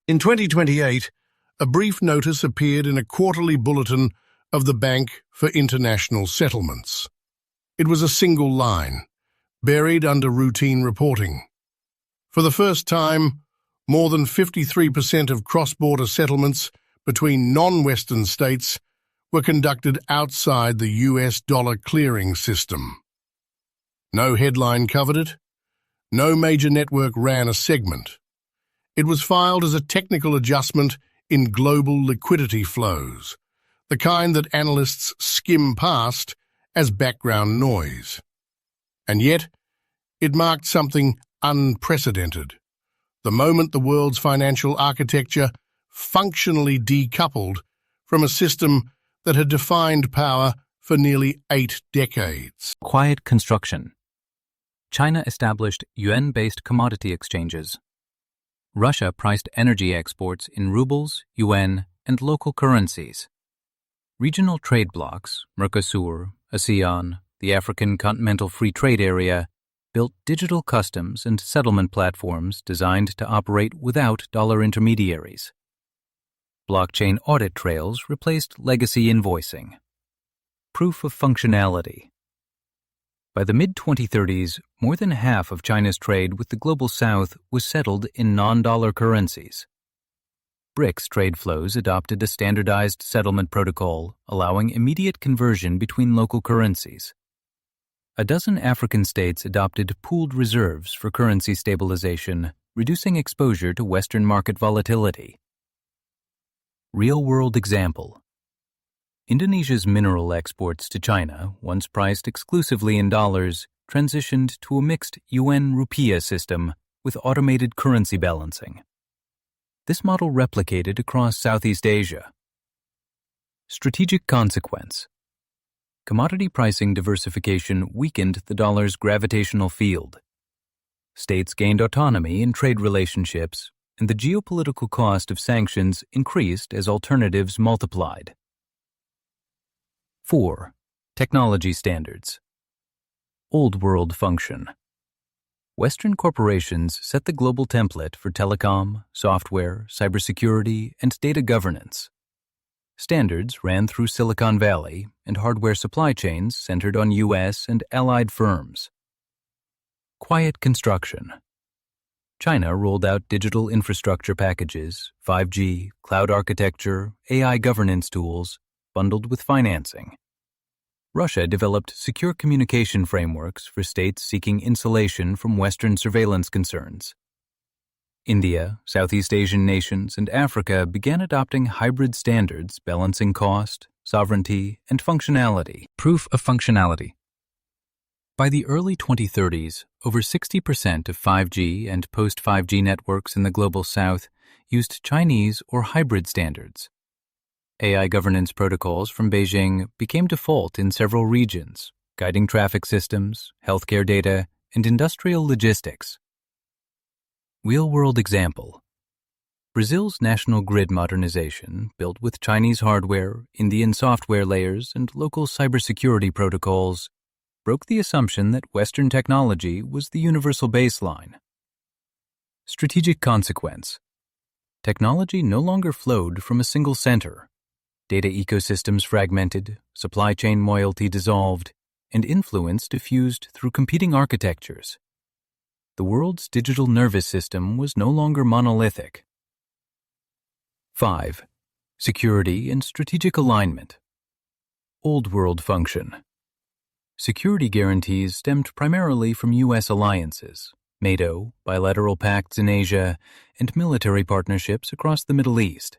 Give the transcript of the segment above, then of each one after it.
In 2028, a brief notice appeared in a quarterly bulletin of the Bank for International Settlements. It was a single line, buried under routine reporting. For the first time, more than 53% of cross-border settlements between non-Western states were conducted outside the US dollar clearing system. No headline covered it. No major network ran a segment. It was filed as a technical adjustment in global liquidity flows, the kind that analysts skim past as background noise. And yet, it marked something unprecedented. The moment the world's financial architecture functionally decoupled from a system that had defined power for nearly 8 decades. Quiet construction. China established yuan-based commodity exchanges. Russia priced energy exports in rubles, yuan, and local currencies. Regional trade blocs, Mercosur, ASEAN, the African Continental Free Trade Area, built digital customs and settlement platforms designed to operate without dollar intermediaries. Blockchain audit trails replaced legacy invoicing. Proof of functionality. By the mid-2030s, more than half of China's trade with the Global South was settled in non-dollar currencies. BRICS trade flows adopted a standardized settlement protocol, allowing immediate conversion between local currencies. A dozen African states adopted pooled reserves for currency stabilization, reducing exposure to Western market volatility. Real-world example. Indonesia's mineral exports to China, once priced exclusively in dollars, transitioned to a mixed yuan-rupiah system with automated currency balancing. This model replicated across Southeast Asia. Strategic consequence. Commodity pricing diversification weakened the dollar's gravitational field. States gained autonomy in trade relationships, and the geopolitical cost of sanctions increased as alternatives multiplied. 4. Technology standards. Old world function. Western corporations set the global template for telecom, software, cybersecurity, and data governance. Standards ran through Silicon Valley, and hardware supply chains centered on US and allied firms. Quiet construction. China rolled out digital infrastructure packages, 5G, cloud architecture, AI governance tools, bundled with financing. Russia developed secure communication frameworks for states seeking insulation from Western surveillance concerns. India, Southeast Asian nations, and Africa began adopting hybrid standards balancing cost, sovereignty, and functionality. Proof of functionality. By the early 2030s, over 60% of 5G and post-5G networks in the Global South used Chinese or hybrid standards. AI governance protocols from Beijing became default in several regions, guiding traffic systems, healthcare data, and industrial logistics. Real-world example. Brazil's national grid modernization, built with Chinese hardware, Indian software layers, and local cybersecurity protocols, broke the assumption that Western technology was the universal baseline. Strategic consequence. Technology no longer flowed from a single center. Data ecosystems fragmented, supply chain loyalty dissolved, and influence diffused through competing architectures. The world's digital nervous system was no longer monolithic. 5. Security and strategic alignment. Old world function. Security guarantees stemmed primarily from U.S. alliances, NATO, bilateral pacts in Asia, and military partnerships across the Middle East.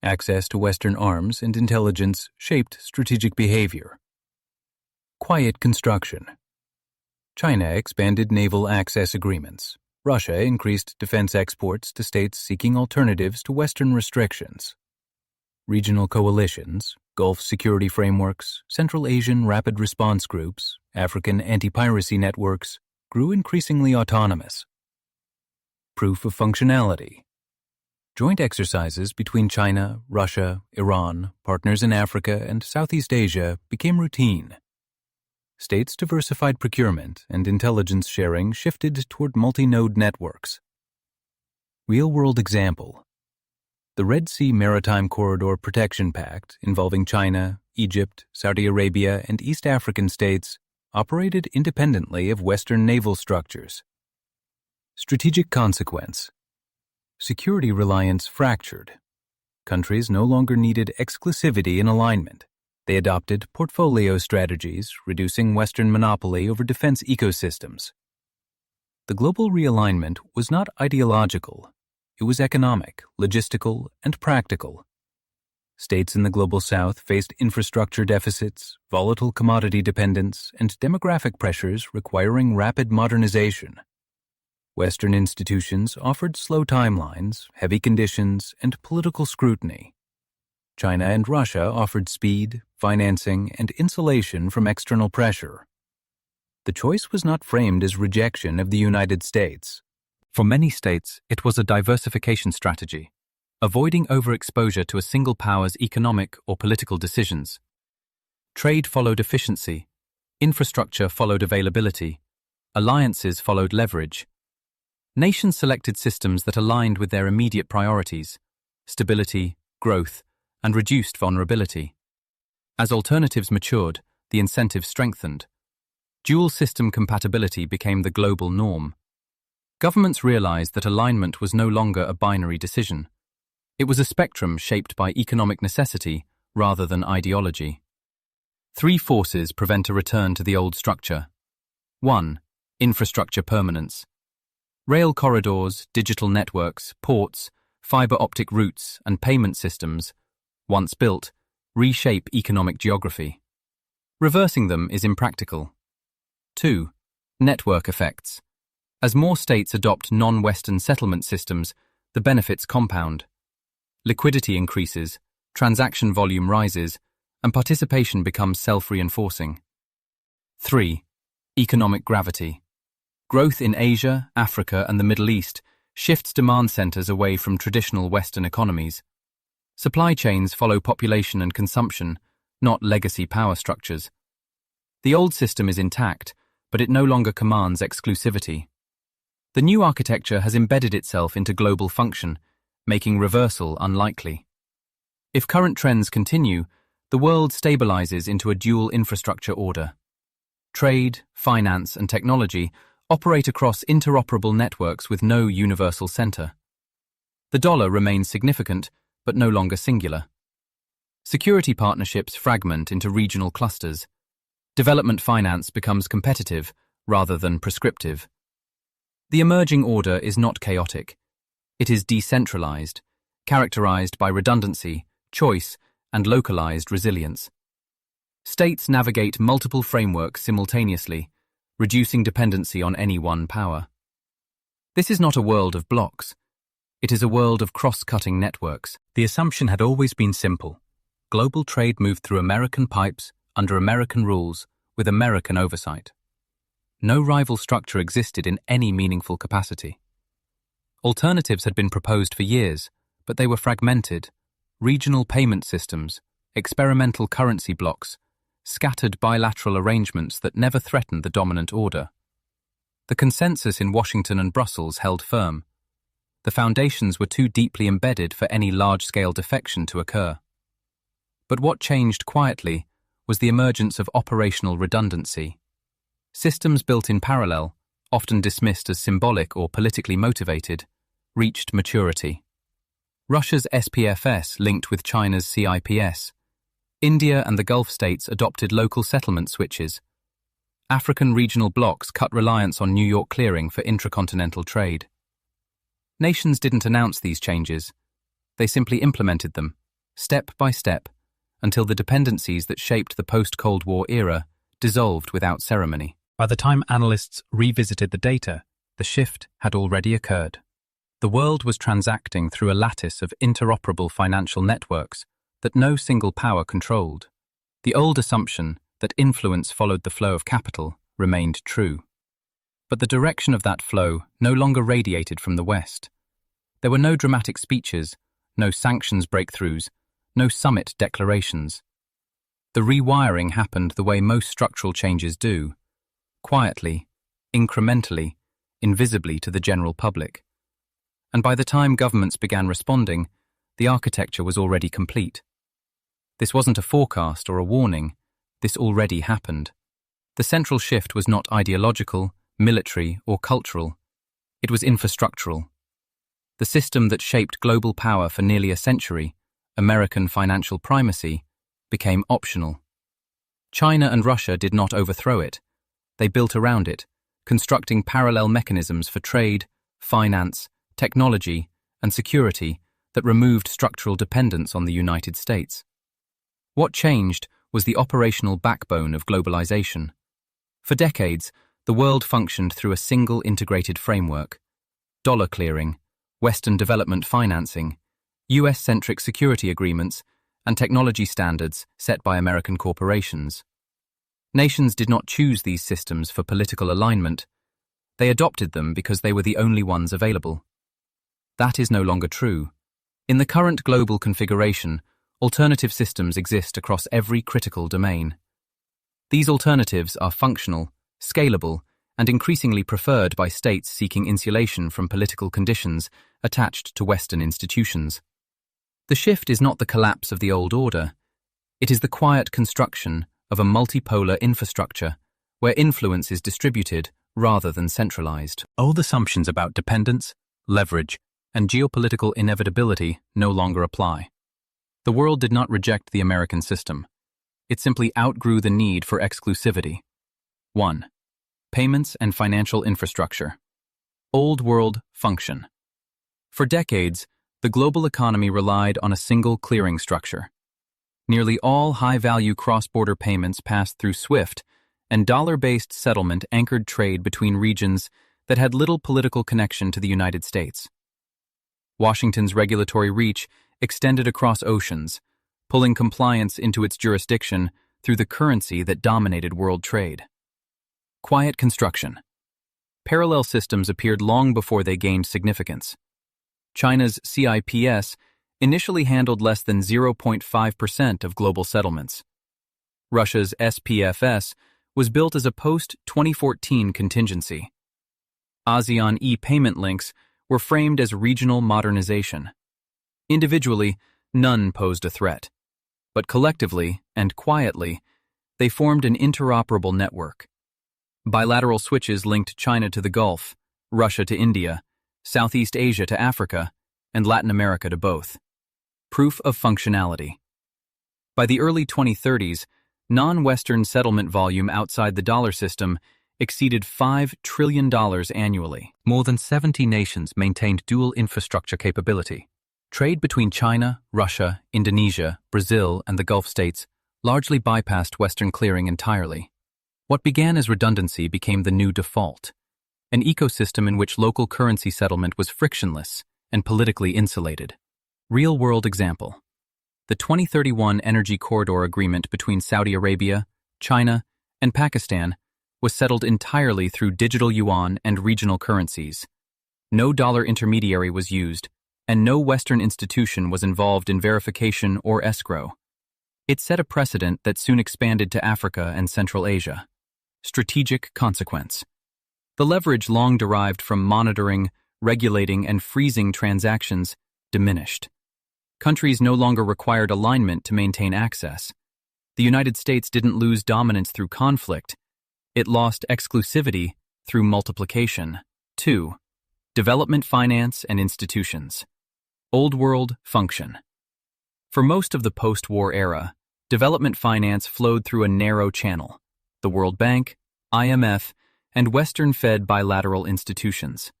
Access to Western arms and intelligence shaped strategic behavior. Quiet construction. China expanded naval access agreements. Russia increased defense exports to states seeking alternatives to Western restrictions. Regional coalitions, Gulf security frameworks, Central Asian rapid response groups, African anti-piracy networks grew increasingly autonomous. Proof of functionality. Joint exercises between China, Russia, Iran, partners in Africa, and Southeast Asia became routine. States' diversified procurement and intelligence sharing shifted toward multi-node networks. Real-world example. The Red Sea Maritime Corridor Protection Pact, involving China, Egypt, Saudi Arabia, and East African states, operated independently of Western naval structures. Strategic consequence: security reliance fractured. Countries no longer needed exclusivity and alignment. They adopted portfolio strategies, reducing Western monopoly over defense ecosystems. The global realignment was not ideological. It was economic, logistical, and practical. States in the Global South faced infrastructure deficits, volatile commodity dependence, and demographic pressures requiring rapid modernization. Western institutions offered slow timelines, heavy conditions, and political scrutiny. China and Russia offered speed, financing, and insulation from external pressure. The choice was not framed as rejection of the United States. For many states, it was a diversification strategy, avoiding overexposure to a single power's economic or political decisions. Trade followed efficiency, infrastructure followed availability, alliances followed leverage. Nations selected systems that aligned with their immediate priorities: stability, growth, and reduced vulnerability. As alternatives matured, the incentives strengthened. Dual system compatibility became the global norm. Governments realized that alignment was no longer a binary decision. It was a spectrum shaped by economic necessity rather than ideology. 3 forces prevent a return to the old structure. 1. Infrastructure permanence. Rail corridors, digital networks, ports, fiber optic routes, and payment systems, once built, reshape economic geography. Reversing them is impractical. 2. Network effects. As more states adopt non-Western settlement systems, the benefits compound. Liquidity increases, transaction volume rises, and participation becomes self-reinforcing. 3. Economic gravity. Growth in Asia, Africa, and the Middle East shifts demand centers away from traditional Western economies. Supply chains follow population and consumption, not legacy power structures. The old system is intact, but it no longer commands exclusivity. The new architecture has embedded itself into global function, making reversal unlikely. If current trends continue, the world stabilizes into a dual infrastructure order. Trade, finance, and technology operate across interoperable networks with no universal center. The dollar remains significant, but no longer singular. Security partnerships fragment into regional clusters. Development finance becomes competitive rather than prescriptive. The emerging order is not chaotic. It is decentralized, characterized by redundancy, choice, and localized resilience. States navigate multiple frameworks simultaneously, reducing dependency on any one power. This is not a world of blocks. It is a world of cross-cutting networks. The assumption had always been simple. Global trade moved through American pipes, under American rules, with American oversight. No rival structure existed in any meaningful capacity. Alternatives had been proposed for years, but they were fragmented. Regional payment systems, experimental currency blocks, scattered bilateral arrangements that never threatened the dominant order. The consensus in Washington and Brussels held firm. The foundations were too deeply embedded for any large-scale defection to occur. But what changed quietly was the emergence of operational redundancy. Systems built in parallel, often dismissed as symbolic or politically motivated, reached maturity. Russia's SPFS linked with China's CIPS. India and the Gulf states adopted local settlement switches. African regional blocs cut reliance on New York clearing for intracontinental trade. Nations didn't announce these changes. They simply implemented them, step by step, until the dependencies that shaped the post-Cold War era dissolved without ceremony. By the time analysts revisited the data, the shift had already occurred. The world was transacting through a lattice of interoperable financial networks that no single power controlled. The old assumption that influence followed the flow of capital remained true. But the direction of that flow no longer radiated from the West. There were no dramatic speeches, no sanctions breakthroughs, no summit declarations. The rewiring happened the way most structural changes do, quietly, incrementally, invisibly to the general public. And by the time governments began responding, The architecture was already complete. This wasn't a forecast or a warning. This already happened. The central shift was not ideological, military, or cultural. It was infrastructural. The system that shaped global power for nearly a century, American financial primacy, became optional. China and Russia did not overthrow it. They built around it, constructing parallel mechanisms for trade, finance, technology, and security that removed structural dependence on the United States. What changed was the operational backbone of globalization. For decades, the world functioned through a single integrated framework: dollar clearing, Western development financing, US-centric security agreements, and technology standards set by American corporations. Nations did not choose these systems for political alignment. They adopted them because they were the only ones available. That is no longer true. In the current global configuration, alternative systems exist across every critical domain. These alternatives are functional, scalable, and increasingly preferred by states seeking insulation from political conditions attached to Western institutions. The shift is not the collapse of the old order. It is the quiet construction of a multipolar infrastructure where influence is distributed rather than centralized. Old assumptions about dependence, leverage, and geopolitical inevitability no longer apply. The world did not reject the American system. It simply outgrew the need for exclusivity. 1. Payments and financial infrastructure. Old world function. For decades, the global economy relied on a single clearing structure. Nearly all high-value cross-border payments passed through SWIFT, and dollar-based settlement anchored trade between regions that had little political connection to the United States. Washington's regulatory reach extended across oceans, pulling compliance into its jurisdiction through the currency that dominated world trade. Quiet construction. Parallel systems appeared long before they gained significance. China's CIPS initially handled less than 0.5% of global settlements. Russia's SPFS was built as a post-2014 contingency. ASEAN e-payment links were framed as regional modernization. Individually, none posed a threat. But collectively and quietly, they formed an interoperable network. Bilateral switches linked China to the Gulf, Russia to India, Southeast Asia to Africa, and Latin America to both. Proof of functionality. By the early 2030s, non-Western settlement volume outside the dollar system exceeded $5 trillion annually. More than 70 nations maintained dual infrastructure capability. Trade between China, Russia, Indonesia, Brazil, and the Gulf states largely bypassed Western clearing entirely. What began as redundancy became the new default, an ecosystem in which local currency settlement was frictionless and politically insulated. Real-world example. The 2031 Energy Corridor Agreement between Saudi Arabia, China, and Pakistan was settled entirely through digital yuan and regional currencies. No dollar intermediary was used, and no Western institution was involved in verification or escrow. It set a precedent that soon expanded to Africa and Central Asia. Strategic consequence. The leverage long derived from monitoring, regulating, and freezing transactions diminished. Countries no longer required alignment to maintain access. The United States didn't lose dominance through conflict. It lost exclusivity through multiplication. 2. Development finance and institutions. Old world function. For most of the post-war era, development finance flowed through a narrow channel: the World Bank, IMF, and Western Fed bilateral institutions.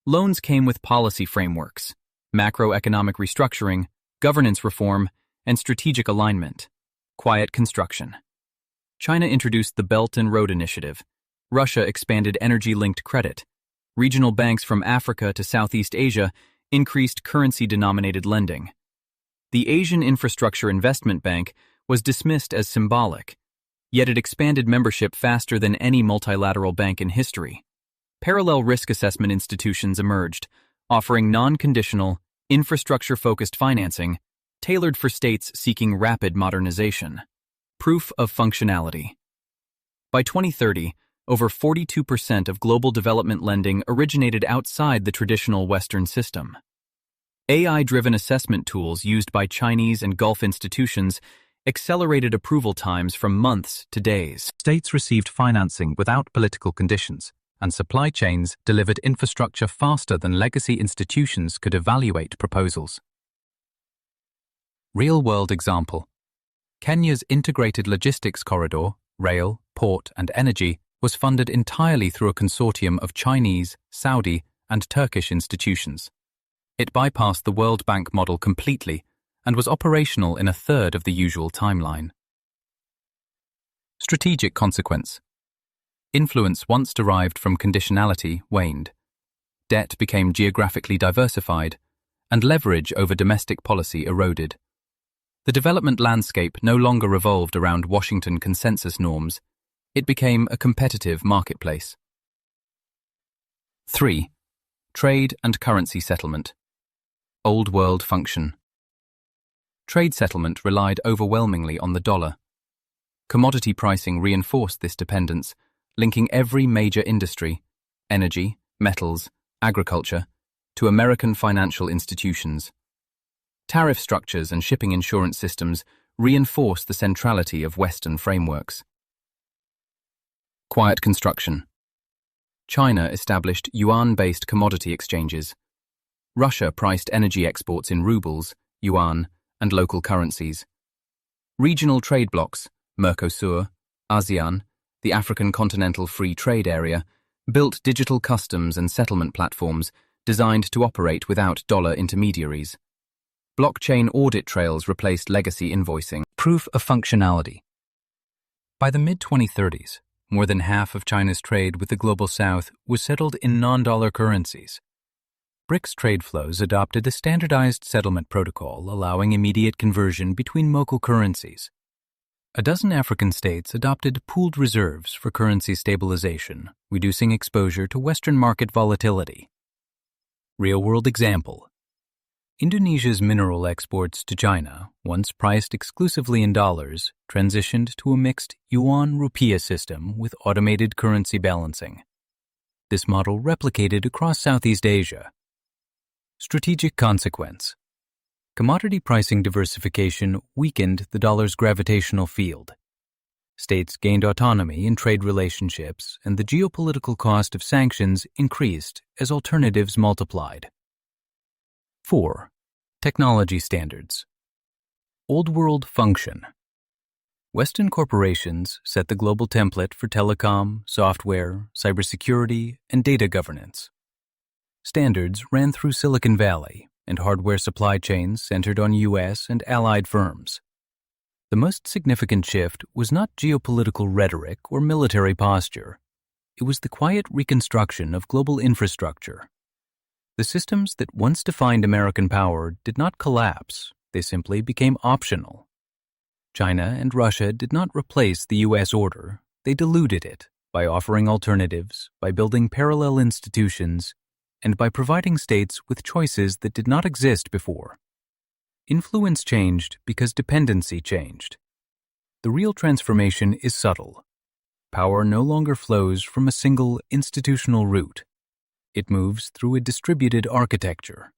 Loans came with policy frameworks, macroeconomic restructuring, governance reform, and strategic alignment. Quiet construction. China introduced the Belt and Road Initiative. Russia expanded energy-linked credit. Regional banks from Africa to Southeast Asia increased currency-denominated lending. The Asian Infrastructure Investment Bank was dismissed as symbolic, yet it expanded membership faster than any multilateral bank in history. Parallel risk assessment institutions emerged, offering non-conditional, infrastructure-focused financing tailored for states seeking rapid modernization. Proof of functionality. By 2030, over 42% of global development lending originated outside the traditional Western system. AI-driven assessment tools used by Chinese and Gulf institutions accelerated approval times from months to days. States received financing without political conditions, and supply chains delivered infrastructure faster than legacy institutions could evaluate proposals. Real-world example. Kenya's integrated logistics corridor, rail, port, and energy, was funded entirely through a consortium of Chinese, Saudi, and Turkish institutions. It bypassed the World Bank model completely and was operational in a third of the usual timeline. Strategic consequence. Influence once derived from conditionality waned. Debt became geographically diversified, and leverage over domestic policy eroded. The development landscape no longer revolved around Washington consensus norms. It became a competitive marketplace. 3. Trade and currency settlement. Old world function. Trade settlement relied overwhelmingly on the dollar. Commodity pricing reinforced this dependence, linking every major industry, energy, metals, agriculture, to American financial institutions. Tariff structures and shipping insurance systems reinforced the centrality of Western frameworks. Quiet construction. China established yuan-based commodity exchanges. Russia priced energy exports in rubles, yuan, and local currencies. Regional trade blocs, Mercosur, ASEAN, the African Continental Free Trade Area, built digital customs and settlement platforms designed to operate without dollar intermediaries. Blockchain audit trails replaced legacy invoicing. Proof of functionality. By the mid-2030s, more than half of China's trade with the Global South was settled in non-dollar currencies. BRICS trade flows adopted a standardized settlement protocol allowing immediate conversion between local currencies. A dozen African states adopted pooled reserves for currency stabilization, reducing exposure to Western market volatility. Real-world example. Indonesia's mineral exports to China, once priced exclusively in dollars, transitioned to a mixed yuan-rupiah system with automated currency balancing. This model replicated across Southeast Asia. Strategic consequence. Commodity pricing diversification weakened the dollar's gravitational field. States gained autonomy in trade relationships, and the geopolitical cost of sanctions increased as alternatives multiplied. 4. Technology standards. Old world function. Western corporations set the global template for telecom, software, cybersecurity, and data governance. Standards ran through Silicon Valley, and hardware supply chains centered on U.S. and allied firms. The most significant shift was not geopolitical rhetoric or military posture. It was the quiet reconstruction of global infrastructure. The systems that once defined American power did not collapse, they simply became optional. China and Russia did not replace the U.S. order, they diluted it by offering alternatives, by building parallel institutions, and by providing states with choices that did not exist before. Influence changed because dependency changed. The real transformation is subtle. Power no longer flows from a single institutional route. It moves through a distributed architecture,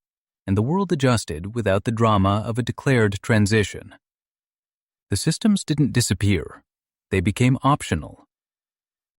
and the world adjusted without the drama of a declared transition. The systems didn't disappear. They became optional,